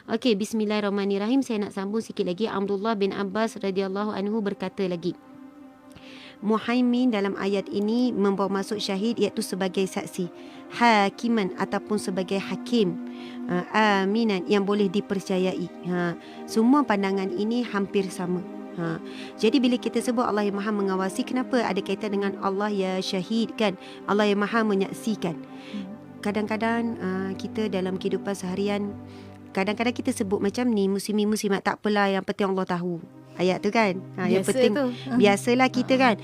Okey, bismillahirrahmanirrahim. Saya nak sambung sikit lagi. Abdullah bin Abbas radhiyallahu anhu berkata lagi, Muhaimin dalam ayat ini membawa masuk syahid iaitu sebagai saksi, hakiman ataupun sebagai hakim, aminan yang boleh dipercayai. Semua pandangan ini hampir sama. Jadi bila kita sebut Allah yang Maha mengawasi, kenapa ada kaitan dengan Allah ya syahid kan? Allah yang Maha menyaksikan. Kadang-kadang kita dalam kehidupan seharian, kadang-kadang kita sebut macam ni, muslimin-muslimat, tak apalah, yang penting Allah tahu. Ayat tu kan. Yang penting tu. Biasalah kita kan.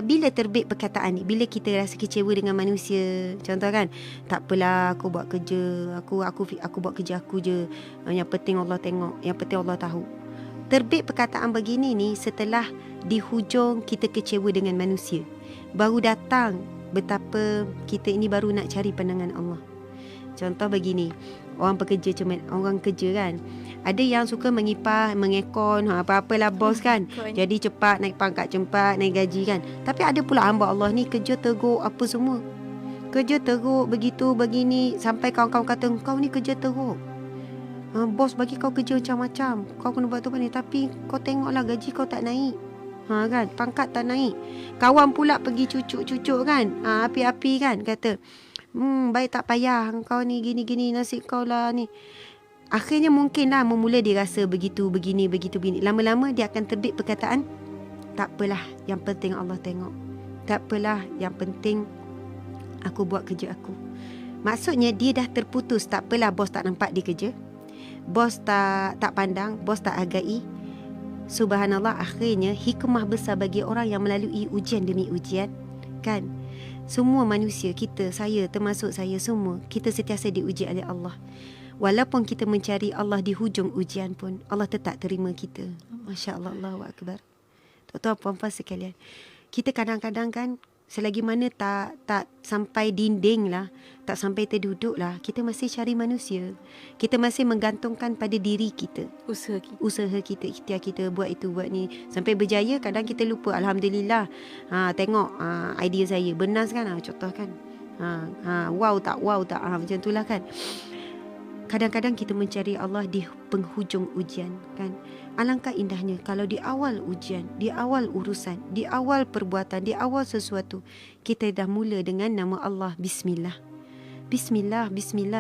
Bila terbit perkataan ni, bila kita rasa kecewa dengan manusia, contoh kan, tak apalah, aku buat kerja, aku buat kerja aku je. Yang penting Allah tengok, yang penting Allah tahu. Terbit perkataan begini ni setelah di hujung kita kecewa dengan manusia. Baru datang betapa kita ini baru nak cari pandangan Allah. Contoh begini, orang pekerja, orang kerja kan, ada yang suka mengekon apa-apalah bos kan, jadi cepat naik pangkat, cepat naik gaji kan. Tapi ada pula hamba Allah ni kerja teruk apa semua, kerja teruk begitu begini, sampai kawan-kawan kata kau ni kerja teruk, bos bagi kau kerja macam-macam, kau kena buat tu kan ni, tapi kau tengoklah gaji kau tak naik, kan, pangkat tak naik. Kawan pula pergi cucuk-cucuk kan, api-api kan, kata baik tak payah kau ni gini-gini, nasib kau lah ni. Akhirnya mungkinlah memula dia rasa begitu, begini. Lama-lama dia akan terbit perkataan, tak apalah, yang penting Allah tengok. Tak apalah, yang penting aku buat kerja aku. Maksudnya dia dah terputus. Tak apalah, bos tak nampak dia kerja, bos tak pandang, bos tak hargai. Subhanallah, akhirnya hikmah besar bagi orang yang melalui ujian demi ujian kan. Semua manusia, kita, saya, termasuk saya semua, kita sentiasa diuji oleh Allah. Walaupun kita mencari Allah di hujung ujian pun, Allah tetap terima kita. Masya Allah, Allahu Akbar. Tuan-tuan puan-puan sekalian, kita kadang-kadang kan, selagi mana tak sampai dinding lah, tak sampai terduduk lah, kita masih cari manusia. Kita masih menggantungkan pada diri kita, usaha kita, ikhtiar kita, buat itu, buat ni. Sampai berjaya, kadang kita lupa, Alhamdulillah, tengok idea saya benar kan, contoh kan, wow tak, macam itulah kan. Kadang-kadang kita mencari Allah di penghujung ujian kan. Alangkah indahnya kalau di awal ujian, di awal urusan, di awal perbuatan, di awal sesuatu, kita dah mula dengan nama Allah. Bismillah,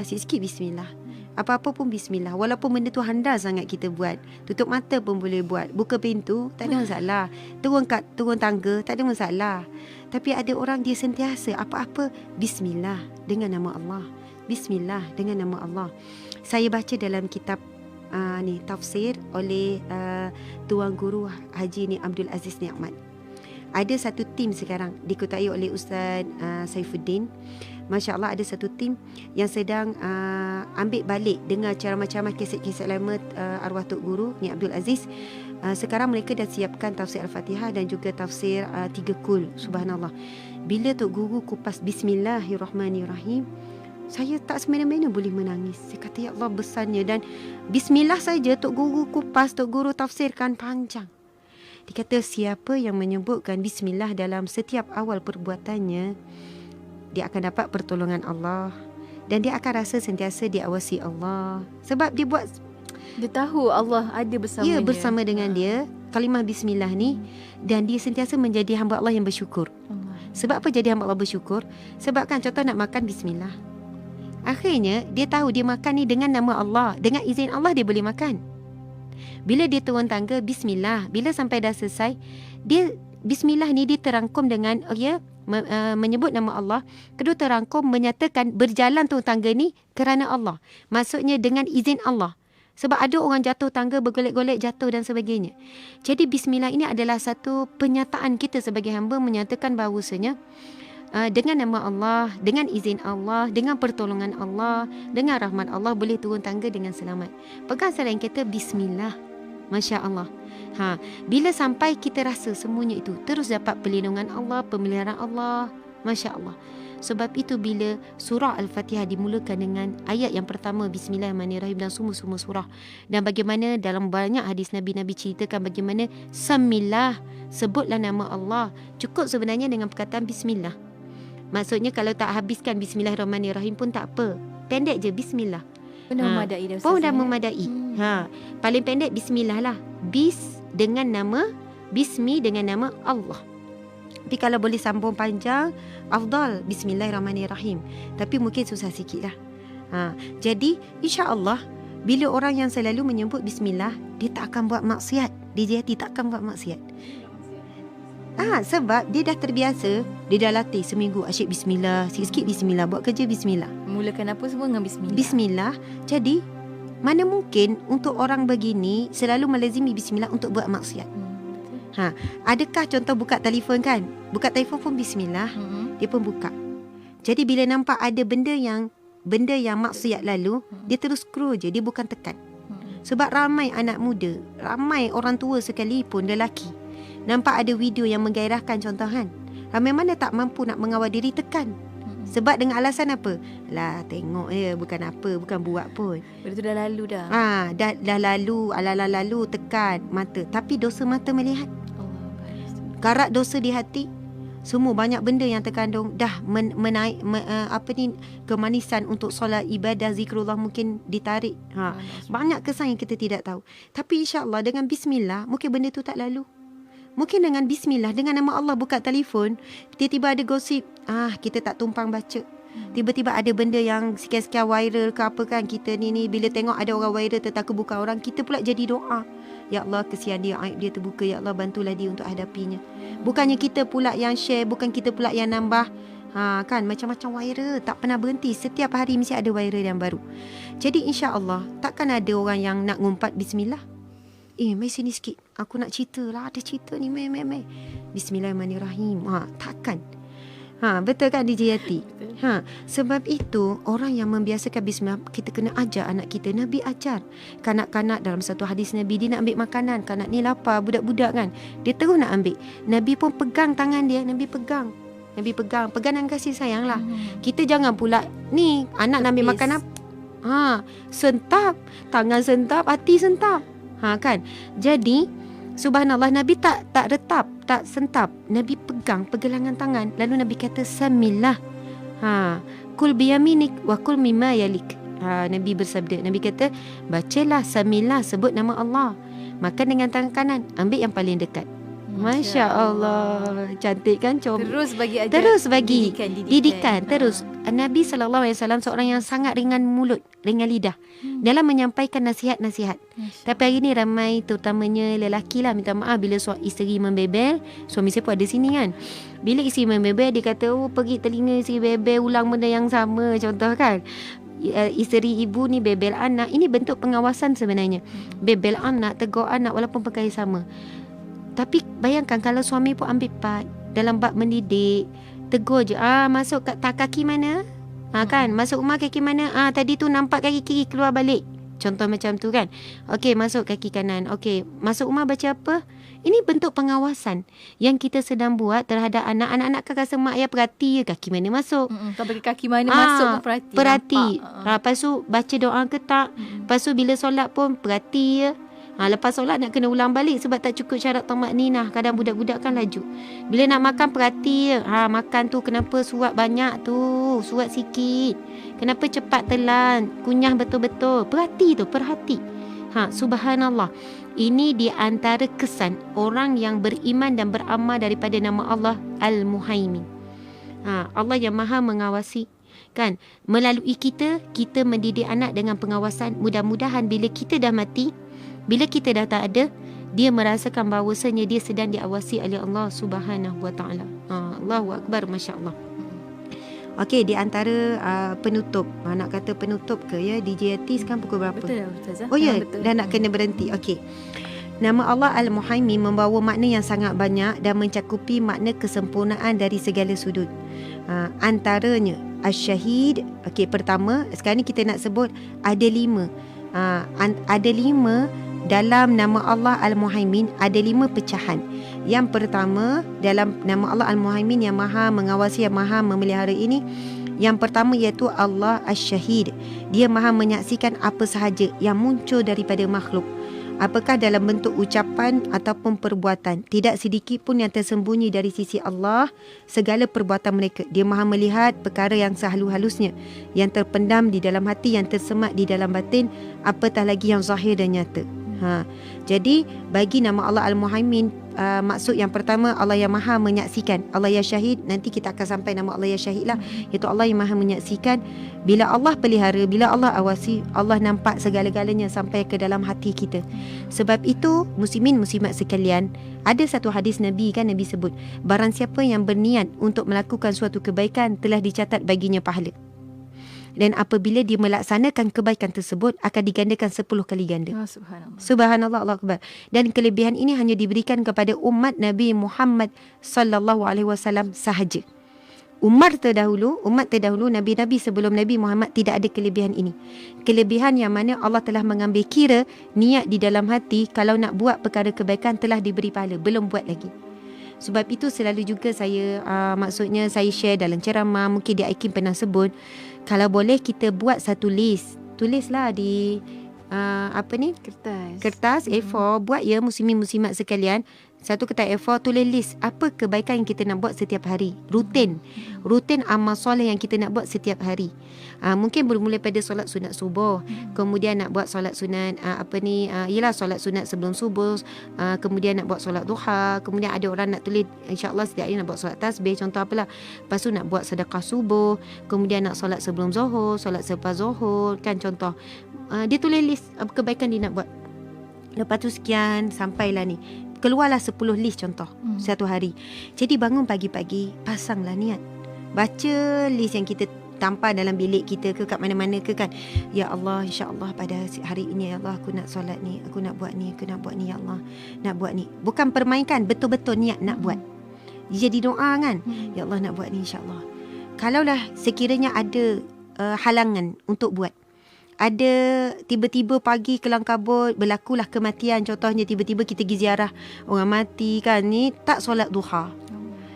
sikit bismillah. Apa-apa pun bismillah. Walaupun benda tu handal sangat kita buat, tutup mata pun boleh buat, buka pintu tak ada masalah, turun tangga tak ada masalah. Tapi ada orang dia sentiasa apa-apa bismillah dengan nama Allah, bismillah dengan nama Allah. Saya baca dalam kitab ni tafsir oleh Tuan Guru Haji ni Abdul Aziz Ni'mat. Ada satu tim sekarang dikutai oleh Ustaz Saifuddin. Masya Allah, ada satu tim yang sedang ambil balik dengar ceramah-ceramah keset-keset lama arwah Tok Guru ni Abdul Aziz. Sekarang mereka dah siapkan tafsir Al-Fatihah dan juga tafsir 3 kul. Subhanallah, bila Tok Guru kupas Bismillahirrahmanirrahim, saya tak semena-mena boleh menangis. Saya kata, ya Allah besarnya. Dan bismillah saja Tok Guru kupas, Tok Guru tafsirkan panjang. Dia kata, siapa yang menyebutkan bismillah dalam setiap awal perbuatannya, dia akan dapat pertolongan Allah. Dan dia akan rasa sentiasa diawasi Allah. Sebab dia buat, dia tahu Allah ada bersamanya. bersama dengan dia, kalimah bismillah ni. Dan dia sentiasa menjadi hamba Allah yang bersyukur. Sebab apa jadi hamba Allah bersyukur? Sebab kan contoh nak makan bismillah, akhirnya dia tahu dia makan ni dengan nama Allah, dengan izin Allah dia boleh makan. Bila dia turun tangga, bismillah. Bila sampai dah selesai, dia bismillah ni diterangkum dengan menyebut nama Allah. Kedua terangkum menyatakan berjalan turun tangga ni kerana Allah. Maksudnya dengan izin Allah. Sebab ada orang jatuh tangga, bergolek-golek jatuh dan sebagainya. Jadi bismillah ini adalah satu penyataan kita sebagai hamba, menyatakan bahawasanya dengan nama Allah, dengan izin Allah, dengan pertolongan Allah, dengan rahmat Allah, boleh turun tangga dengan selamat. Pegang selain kata bismillah. Masya Allah. Bila sampai kita rasa semuanya itu, terus dapat perlindungan Allah, pemeliharaan Allah. Masya Allah. Sebab itu bila surah Al-Fatihah dimulakan dengan ayat yang pertama, Bismillahirrahmanirrahim, dan semua surah. Dan bagaimana dalam banyak hadis Nabi ceritakan bagaimana samillah, sebutlah nama Allah. Cukup sebenarnya dengan perkataan Bismillah. Maksudnya kalau tak habiskan Bismillahirrahmanirrahim pun tak apa, pendek je Bismillah. Pun dah memadai dah, Pun Ustazah, dah ya? memadai. Paling pendek bismillah lah. Dengan nama Bismi dengan nama Allah. Tapi kalau boleh sambung panjang, afdal Bismillahirrahmanirrahim. Tapi mungkin susah sikit lah. Jadi insya-Allah bila orang yang selalu menyebut bismillah, dia tak akan buat maksiat. Dia tak akan buat maksiat. Sebab dia dah terbiasa, dia dah latih seminggu asyik bismillah, sikit-sikit bismillah, buat kerja bismillah. Mulakan apa semua dengan bismillah. Bismillah. Jadi mana mungkin untuk orang begini selalu melazimi bismillah untuk buat maksiat. Adakah contoh buka telefon kan? Buka telefon pun bismillah, dia pun buka. Jadi bila nampak ada benda yang maksiat lalu, dia terus scroll je, dia bukan tekan. Sebab ramai anak muda, ramai orang tua sekalipun lelaki, nampak ada video yang menggairahkan contoh kan, ramai mana tak mampu nak mengawal diri, tekan. Sebab dengan alasan apa? Lah tengok bukan buat pun. Benda tu dah lalu dah. Dah lalu, ala-ala lalu, tekan mata. Tapi dosa mata melihat, karat dosa di hati, semua banyak benda yang terkandung dah menaik kemanisan untuk solat, ibadah, zikrullah mungkin ditarik. Banyak kesan yang kita tidak tahu. Tapi insya-Allah dengan bismillah mungkin benda tu tak lalu. Mungkin dengan bismillah, dengan nama Allah buka telefon, tiba-tiba ada gosip, kita tak tumpang baca. Tiba-tiba ada benda yang sekian-sekian viral ke apa kan, kita ni bila tengok ada orang viral tentang kebukaan orang, kita pula jadi doa. Ya Allah, kesian dia, aib dia terbuka, ya Allah bantulah dia untuk hadapinya. Bukannya kita pula yang share, bukan kita pula yang nambah. Kan macam-macam viral, tak pernah berhenti. Setiap hari mesti ada viral yang baru. Jadi insya-Allah takkan ada orang yang nak ngumpat bismillah. Mai sini sikit, aku nak cerita lah, ada cerita ni, mai. Bismillahirrahmanirrahim. Takkan. Betul kan DJ Yati? Sebab itu orang yang membiasakan bismillah, kita kena ajar anak kita. Nabi ajar kanak-kanak dalam satu hadis Nabi, dia nak ambil makanan, kanak ni lapar, budak-budak kan, dia terus nak ambil. Nabi pun pegang tangan dia, Nabi pegang dengan kasih sayang lah. Kita jangan pula ni anak nak ambil makan apa, sentap, tangan sentap, hati sentap. Kan. Jadi subhanallah, Nabi tak retap, tak sentap. Nabi pegang pergelangan tangan, lalu Nabi kata samillah. Kul biyaminik wa kul mimma yalik. Nabi bersabda, Nabi kata bacalah samillah, sebut nama Allah, makan dengan tangan kanan, ambil yang paling dekat. Masya Allah, cantik kan? Terus bagi didikan. Terus Nabi SAW seorang yang sangat ringan mulut, ringan lidah dalam menyampaikan nasihat-nasihat. Tapi hari ni ramai, terutamanya lelaki lah, minta maaf bila isteri membebel. Suami saya pun ada sini kan, bila isteri membebel, dia kata pergi telinga isteri bebel, ulang benda yang sama. Contoh kan, isteri ibu ni bebel anak. Ini bentuk pengawasan sebenarnya. Bebel anak, tegur anak walaupun perkara sama. Tapi bayangkan kalau suami pun ambil part dalam bab mendidik, tegur je, masuk kaki mana? Kan, masuk rumah kaki mana? Tadi tu nampak kaki kiri, keluar balik. Contoh macam tu kan. Okey, masuk kaki kanan. Okey, masuk rumah baca apa? Ini bentuk pengawasan yang kita sedang buat terhadap anak-anak. Kan rasa mak ayah perhati je kaki mana masuk. Tak bagi kaki mana masuk pun perhati. Lepas tu baca doa ke tak? Lepas tu bila solat pun perhati je. Lepas solat nak kena ulang balik sebab tak cukup syarat tamakninah. Kadang budak-budak kan laju. Bila nak makan perhati je. Makan tu kenapa suap banyak tu, suap sikit. Kenapa cepat telan, kunyah betul-betul. Perhati. Subhanallah. Ini di antara kesan orang yang beriman dan beramal daripada nama Allah Al-Muhaimin. Allah yang maha mengawasi. Kan, melalui kita mendidik anak dengan pengawasan. Mudah-mudahan bila kita dah mati, bila kita dah tak ada, dia merasakan bahawasanya dia sedang diawasi oleh Allah Subhanahu Wa Taala. Allahu Akbar, masya-Allah. Okey, di antara penutup, nak kata penutup ke ya, DJ Yati sekarang pukul berapa? Betul dah Ustazah. Dah nak kena berhenti. Okey. Nama Allah Al-Muhaimin membawa makna yang sangat banyak dan mencakupi makna kesempurnaan dari segala sudut. Antaranya Asy-Syahid. Okey, pertama, sekarang ni kita nak sebut ada 5. Ada 5 dalam nama Allah Al-Muhaimin, ada 5 pecahan. Yang pertama, dalam nama Allah Al-Muhaimin yang maha mengawasi, yang maha memelihara ini, yang pertama iaitu Allah Asy-Syahid. Dia maha menyaksikan apa sahaja yang muncul daripada makhluk. apakah dalam bentuk ucapan ataupun perbuatan. Tidak sedikit pun yang tersembunyi dari sisi Allah segala perbuatan mereka. Dia Maha melihat perkara yang sehalus-halusnya, yang terpendam di dalam hati, yang tersemat di dalam batin, apatah lagi yang zahir dan nyata. Jadi bagi nama Allah Al-Muhaimin, maksud yang pertama, Allah yang Maha menyaksikan. Allah yang Syahid, nanti kita akan sampai nama Allah yang Syahid lah, iaitu Allah yang Maha menyaksikan. Bila Allah pelihara, bila Allah awasi, Allah nampak segala-galanya sampai ke dalam hati kita. Sebab itu muslimin muslimat sekalian, ada satu hadis Nabi kan, Nabi sebut, barang siapa yang berniat untuk melakukan suatu kebaikan, telah dicatat baginya pahala. Dan apabila dia melaksanakan kebaikan tersebut, akan digandakan 10 kali ganda. Subhanallah. Subhanallah, Allah Akbar. Dan kelebihan ini hanya diberikan kepada umat Nabi Muhammad sallallahu alaihi wasallam sahaja. Umat terdahulu, nabi-nabi sebelum Nabi Muhammad tidak ada kelebihan ini. Kelebihan yang mana Allah telah mengambil kira niat di dalam hati, kalau nak buat perkara kebaikan telah diberi pahala, belum buat lagi. Sebab itu selalu juga saya maksudnya saya share dalam ceramah, mungkin di Aikim pernah sebut, kalau boleh kita buat satu list, tulislah di kertas A4, buat ya muslimin muslimat sekalian, satu kertas A4, tulis list apa kebaikan yang kita nak buat setiap hari, rutin amal soleh yang kita nak buat setiap hari. Mungkin bermula pada solat sunat subuh, kemudian nak buat solat sunat ialah solat sunat sebelum subuh, kemudian nak buat solat duha, kemudian ada orang nak tulis insya-Allah setiap hari nak buat solat tasbih, contoh apalah. Lepas tu nak buat sedekah subuh, kemudian nak solat sebelum zuhur, solat selepas zuhur, kan contoh. Dia tulis list apa kebaikan dia nak buat. Lepas tu sekian, sampailah ni, keluarlah 10 list contoh satu hari. Jadi bangun pagi-pagi, pasanglah niat, baca list yang kita tampal dalam bilik kita ke kat mana-mana ke kan. Ya Allah, insya-Allah pada hari ini ya Allah aku nak solat ni, aku nak buat ni, aku nak buat ni ya Allah, nak buat ni. Bukan permainkan, betul-betul niat nak buat. Jadi doa kan. Ya Allah nak buat ni insya-Allah. Kalaulah sekiranya ada halangan untuk buat, ada tiba-tiba pagi kelang kabut berlakulah kematian, contohnya tiba-tiba kita pergi ziarah orang mati kan, ni tak solat duha,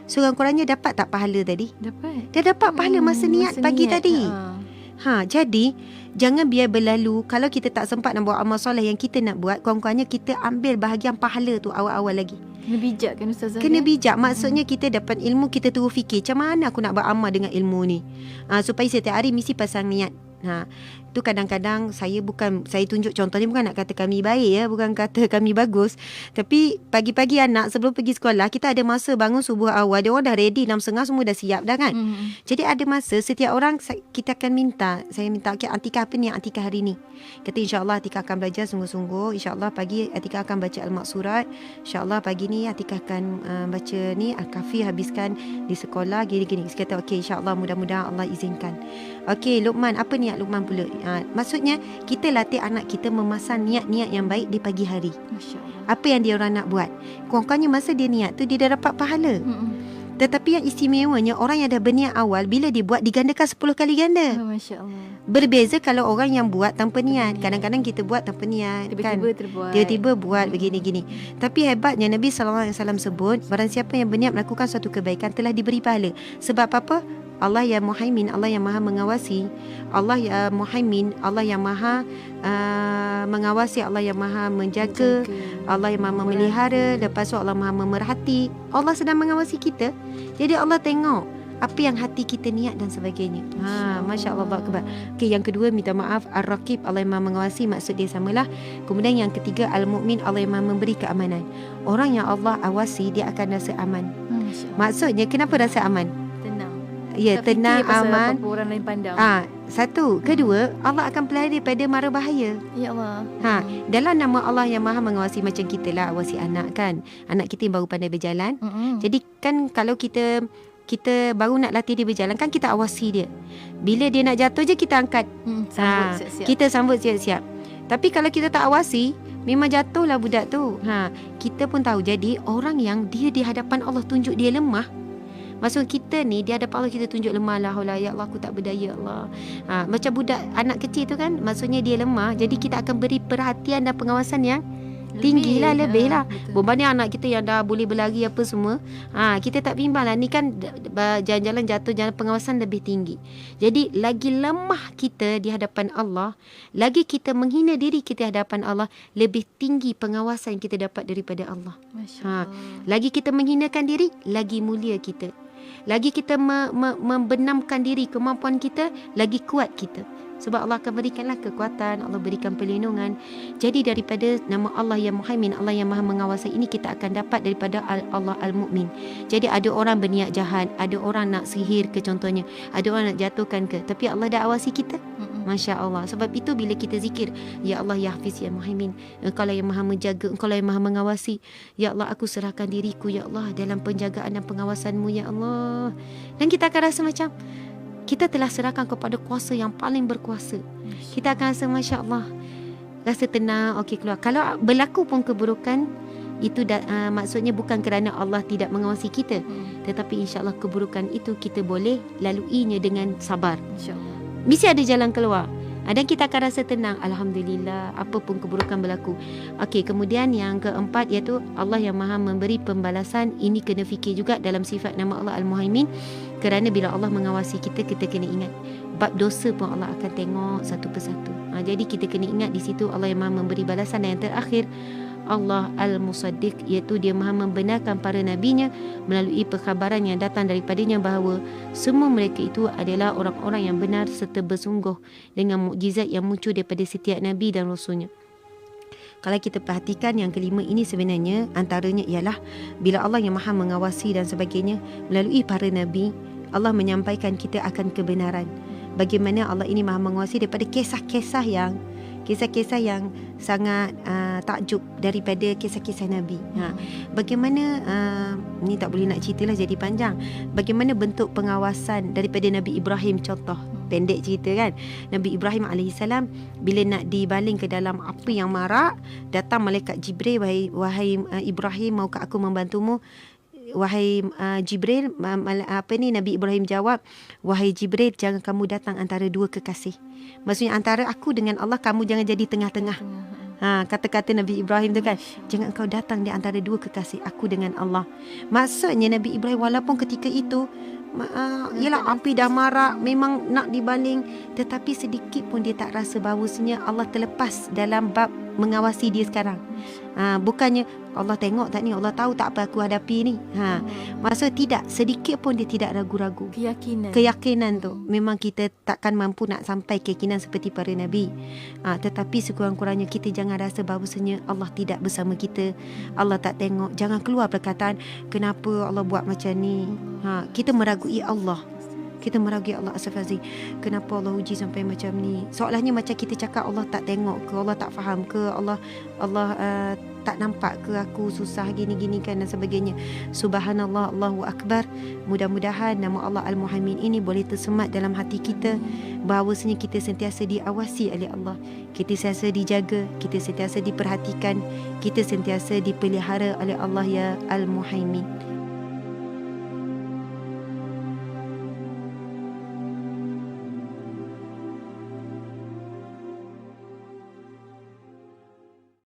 seorang-kurangnya dapat tak pahala tadi? Dapat. Dia dapat pahala masa niat pagi tadi. Jadi jangan biar berlalu. Kalau kita tak sempat nak buat amal soleh yang kita nak buat, kurang-kurangnya kita ambil bahagian pahala tu awal-awal lagi. Kena bijak kan Ustazah? Kena bijak. Maksudnya kita dapat ilmu, kita terus fikir macam mana aku nak beramal dengan ilmu ni, supaya setiap hari mesti pasang niat. Itu kadang-kadang saya tunjuk contohnya, bukan nak kata kami baik ya, bukan kata kami bagus, tapi pagi-pagi anak sebelum pergi sekolah, kita ada masa bangun subuh awal, dia orang dah ready 6.30 semua dah siap dah kan. Jadi ada masa setiap orang kita akan saya minta okay, Atikah apa ni Atikah hari ni, kata insya-Allah Atikah akan belajar sungguh-sungguh, insya-Allah pagi Atikah akan baca Al-Maqsurat, insya-Allah pagi ni Atikah akan baca ni Al-Kafi, habiskan di sekolah gini-gini. Saya kata okey, insya-Allah mudah-mudahan Allah izinkan. Okey Luqman, apa niat Luqman pula? Maksudnya kita latih anak kita memasang niat-niat yang baik di pagi hari. Masya-Allah. Apa yang dia orang nak buat, kurang-kurangnya masa dia niat tu dia dah dapat pahala. Tetapi yang istimewanya, orang yang dah berniat awal, bila dia buat digandakan 10 kali ganda. Masya-Allah. Berbeza kalau orang yang buat tanpa niat. Kadang-kadang kita buat tanpa niat, tiba-tiba kan? terbuat. Tiba-tiba buat begini-gini. Tapi hebatnya Nabi SAW sebut, barang siapa yang berniat melakukan suatu kebaikan telah diberi pahala. Sebab apa? Allah yang Muhaimin, Allah yang Maha mengawasi. Allah yang Muhaimin, Allah yang Maha mengawasi, Allah yang Maha menjaga, Allah yang Maha memelihara. Lepas tu Allah Maha memerhati. Allah sedang mengawasi kita. Jadi Allah tengok apa yang hati kita niat dan sebagainya. Masya Allah. Okey, yang kedua minta maaf, Ar-Raqib, Allah yang Maha mengawasi, maksud dia samalah. Kemudian yang ketiga Al-Mu'min, Allah yang Maha memberi keamanan. Orang yang Allah awasi, dia akan rasa aman. Maksudnya kenapa rasa aman? Ya, tak tenang, aman. Orang lain pandang. Satu. Kedua, Allah akan pelihara daripada mara bahaya. Ya Allah. Dalam nama Allah yang Maha mengawasi, macam kita lah awasi anak kan. Anak kita yang baru pandai berjalan. Jadi kan kalau kita baru nak latih dia berjalan, kan kita awasi dia. Bila dia nak jatuh je kita angkat. Sambut siap-siap. Kita sambut siap-siap. Tapi kalau kita tak awasi, memang jatuhlah budak tu. Kita pun tahu. Jadi orang yang dia di hadapan Allah tunjuk dia lemah, maksud kita ni di hadapan Allah kita tunjuk lemah lah, ya Allah aku tak berdaya Allah. Macam budak anak kecil tu kan, maksudnya dia lemah. Jadi kita akan beri perhatian dan pengawasan yang tinggilah, lebih lah. betul. Berbanding anak kita yang dah boleh berlari apa semua. Kita tak bimbang lah. Ni kan jalan-jalan jatuh, jalan pengawasan lebih tinggi. Jadi lagi lemah kita di hadapan Allah, lagi kita menghina diri kita di hadapan Allah, lebih tinggi pengawasan yang kita dapat daripada Allah. Masya Allah. Lagi kita menghinakan diri, lagi mulia kita. Lagi kita membenamkan diri, kemampuan kita, lagi kuat kita. Sebab Allah akan berikanlah kekuatan, Allah berikan perlindungan. Jadi daripada nama Allah yang Muhaimin, Allah yang Maha Mengawasi ini, kita akan dapat daripada Allah Al-Mu'min. Jadi ada orang berniat jahat, ada orang nak sihir ke contohnya, ada orang nak jatuhkan ke, tapi Allah dah awasi kita. Masya Allah. Sebab itu bila kita zikir, Ya Allah ya Hafiz ya Muhaimin, Engkau lah yang Maha menjaga, Engkau lah yang Maha mengawasi. Ya Allah, aku serahkan diriku Ya Allah dalam penjagaan dan pengawasanmu Ya Allah. Dan kita akan rasa macam kita telah serahkan kepada kuasa yang paling berkuasa. Kita akan rasa Masya Allah, rasa tenang. Okey, keluar. Kalau berlaku pun keburukan, itu maksudnya bukan kerana Allah tidak mengawasi kita, tetapi insya-Allah keburukan itu kita boleh laluinya dengan sabar. InsyaAllah. Mesti ada jalan keluar. Dan kita akan rasa tenang. Alhamdulillah, apa pun keburukan berlaku. Okey, kemudian yang keempat iaitu Allah yang Maha memberi pembalasan. Ini kena fikir juga dalam sifat nama Allah Al-Muhaimin. Kerana bila Allah mengawasi kita, kita kena ingat bab dosa pun Allah akan tengok satu persatu. Jadi kita kena ingat di situ Allah yang Maha memberi balasan. Dan yang terakhir, Allah Al-Musaddiq, iaitu dia Maha membenarkan para nabinya melalui perkhabaran yang datang daripadanya bahawa semua mereka itu adalah orang-orang yang benar serta bersungguh dengan mukjizat yang muncul daripada setiap nabi dan rasulnya. Kalau kita perhatikan yang kelima ini, sebenarnya antaranya ialah bila Allah yang Maha mengawasi dan sebagainya, melalui para nabi Allah menyampaikan kita akan kebenaran. Bagaimana Allah ini Maha mengawasi daripada kisah-kisah yang sangat takjub daripada kisah-kisah Nabi. Bagaimana ni tak boleh nak ceritalah, jadi panjang. Bagaimana bentuk pengawasan daripada Nabi Ibrahim, contoh pendek cerita kan. Nabi Ibrahim AS bila nak dibaling ke dalam api yang marak, datang malaikat Jibril, wahai Ibrahim, maukah aku membantumu? Wahai Jibril, Nabi Ibrahim jawab, wahai Jibril, jangan kamu datang antara dua kekasih. Maksudnya antara aku dengan Allah, kamu jangan jadi tengah-tengah. Kata-kata Nabi Ibrahim tu kan, jangan kau datang di antara dua kekasih, aku dengan Allah. Maksudnya Nabi Ibrahim walaupun ketika itu ialah api dah marak, memang nak dibaling, tetapi sedikit pun dia tak rasa bahawasanya Allah terlepas dalam bab mengawasi dia sekarang. Bukannya Allah tengok tak ni, Allah tahu tak apa aku hadapi ni. Maksud tidak, sedikit pun dia tidak ragu-ragu. Keyakinan tu memang kita takkan mampu nak sampai keyakinan seperti para nabi. Tetapi sekurang-kurangnya kita jangan rasa bahawasanya Allah tidak bersama kita, Allah tak tengok. Jangan keluar perkataan kenapa Allah buat macam ni. Kita meragui Allah. Kita meragui Allah, Astaghfirullahaladzim, kenapa Allah uji sampai macam ni? Seolahnya macam kita cakap Allah tak tengok ke, Allah tak faham ke, Allah tak nampak ke aku susah gini-gini kan dan sebagainya. Subhanallah, Allahu Akbar. Mudah-mudahan nama Allah Al-Muhaimin ini boleh tersemat dalam hati kita, bahawasanya kita sentiasa diawasi oleh Allah, kita sentiasa dijaga, kita sentiasa diperhatikan, kita sentiasa dipelihara oleh Allah ya Al-Muhaimin.